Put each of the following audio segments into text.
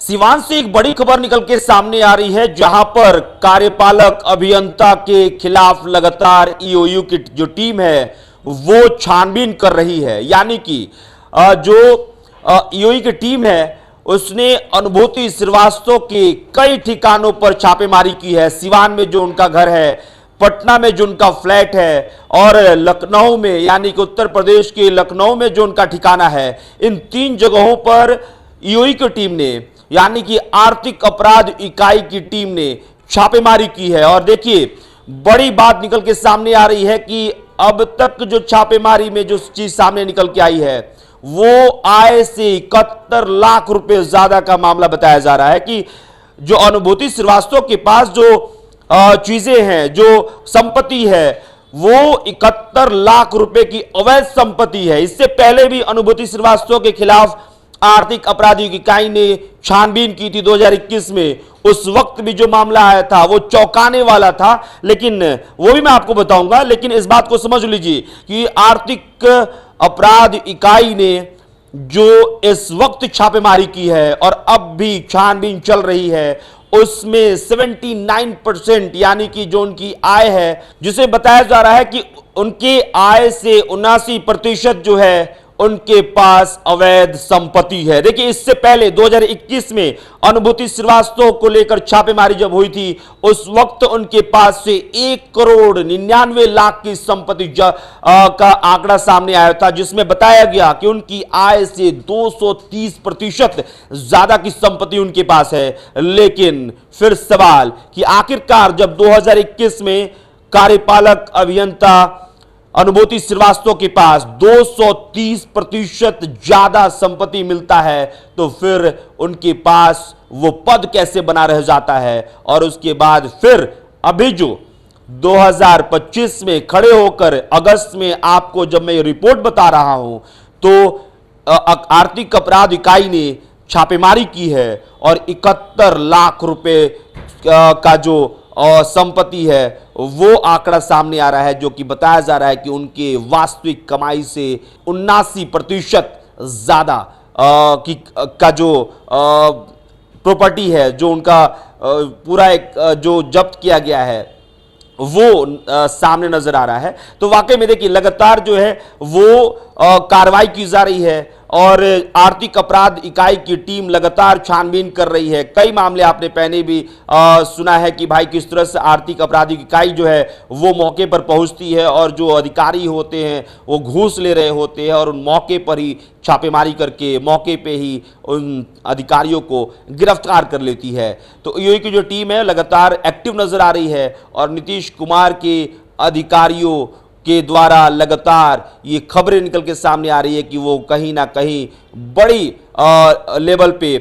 सिवान से एक बड़ी खबर निकल के सामने आ रही है, जहां पर कार्यपालक अभियंता के खिलाफ लगातार ईओयू की जो टीम है वो छानबीन कर रही है। यानी कि जो ईओयू की टीम है उसने अनुभूति श्रीवास्तव के कई ठिकानों पर छापेमारी की है। सिवान में जो उनका घर है, पटना में जो उनका फ्लैट है, और लखनऊ में यानी कि उत्तर प्रदेश के लखनऊ में जो उनका ठिकाना है, इन तीन जगहों पर ईओयू की टीम ने यानी कि आर्थिक अपराध इकाई की टीम ने छापेमारी की है। और देखिए, बड़ी बात निकल के सामने आ रही है कि अब तक जो छापेमारी में जो चीज सामने निकल के आई है वो आय से 71 लाख रुपए ज्यादा का मामला बताया जा रहा है कि जो अनुभूति श्रीवास्तव के पास जो चीजें हैं, जो संपत्ति है, वो 71 लाख रुपए की अवैध संपत्ति है। इससे पहले भी अनुभूति श्रीवास्तव के खिलाफ आर्थिक अपराधिक इकाई ने छानबीन की थी 2021 में। उस वक्त भी जो मामला आया था वो चौंकाने वाला था, लेकिन वो भी मैं आपको बताऊंगा। लेकिन इस बात को समझ लीजिए कि आर्थिक अपराध इकाई ने जो इस वक्त छापेमारी की है और अब भी छानबीन चल रही है, उसमें 79% यानी कि जो उनकी आय है, जिसे बताया जा रहा है कि उनके आय से 79% जो है उनके पास अवैध संपत्ति है। देखिए, इससे पहले 2021 में अनुभूति श्रीवास्तव को लेकर छापेमारी जब हुई थी, उस वक्त उनके पास से 1,99,00,000 की संपत्ति का आंकड़ा सामने आया था, जिसमें बताया गया कि उनकी आय से 230% ज्यादा की संपत्ति उनके पास है। लेकिन फिर सवाल कि आखिरकार जब 2021 में कार्यपालक अभियंता अनुभूति श्रीवास्तव के पास 230% ज्यादा संपत्ति मिलता है, तो फिर उनके पास वो पद कैसे बना रह जाता है। और उसके बाद फिर अभी जो 2025 में खड़े होकर अगस्त में आपको जब मैं ये रिपोर्ट बता रहा हूं, तो आर्थिक अपराध इकाई ने छापेमारी की है और 71 लाख रुपए का जो संपत्ति है वो आंकड़ा सामने आ रहा है, जो कि बताया जा रहा है कि उनके वास्तविक कमाई से 79% ज्यादा का जो प्रॉपर्टी है, जो उनका पूरा एक जो जब्त किया गया है, वो सामने नजर आ रहा है। तो वाकई में देखिए, लगातार जो है वो कार्रवाई की जा रही है और आर्थिक अपराध इकाई की टीम लगातार छानबीन कर रही है। कई मामले आपने पहले भी सुना है कि भाई किस तरह से आर्थिक अपराधिक इकाई जो है वो मौके पर पहुंचती है और जो अधिकारी होते हैं वो घूस ले रहे होते हैं और उन मौके पर ही छापेमारी करके मौके पे ही उन अधिकारियों को गिरफ्तार कर लेती है। तो ईओयू की जो टीम है लगातार एक्टिव नजर आ रही है और नीतीश कुमार के अधिकारियों के द्वारा लगातार ये खबरें निकल के सामने आ रही है कि वो कहीं ना कहीं बड़ी लेवल पे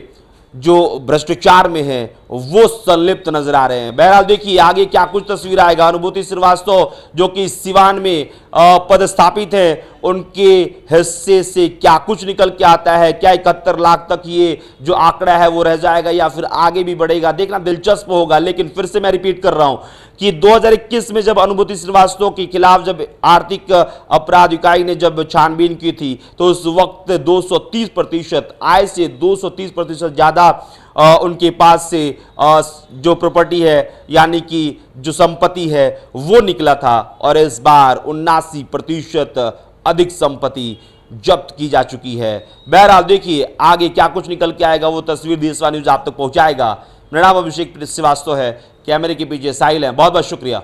जो भ्रष्टाचार में है वो संलिप्त नजर आ रहे हैं। बहरहाल देखिए आगे क्या कुछ तस्वीर आएगा। अनुभूति श्रीवास्तव जो कि सिवान में पदस्थापित है, उनके हिस्से से क्या कुछ निकल के आता है, क्या 71 लाख तक ये जो आंकड़ा है वो रह जाएगा या फिर आगे भी बढ़ेगा, देखना दिलचस्प होगा। लेकिन फिर से मैं रिपीट कर रहा हूं कि 2021 में जब अनुभूति श्रीवास्तव के खिलाफ जब आर्थिक अपराध इकाई ने जब छानबीन की थी, तो उस वक्त 230% आय से 230% ज्यादा उनके पास से जो प्रॉपर्टी है यानी कि जो संपत्ति है वो निकला था। और इस बार 79% अधिक संपत्ति जब्त की जा चुकी है। बहरहाल देखिए आगे क्या कुछ निकल के आएगा, वो तस्वीर देशवाणी न्यूज आप तक पहुंचाएगा। मेरा नाम अभिषेक श्रीवास्तव है, कैमरे के पीछे साहिल है। बहुत बहुत शुक्रिया।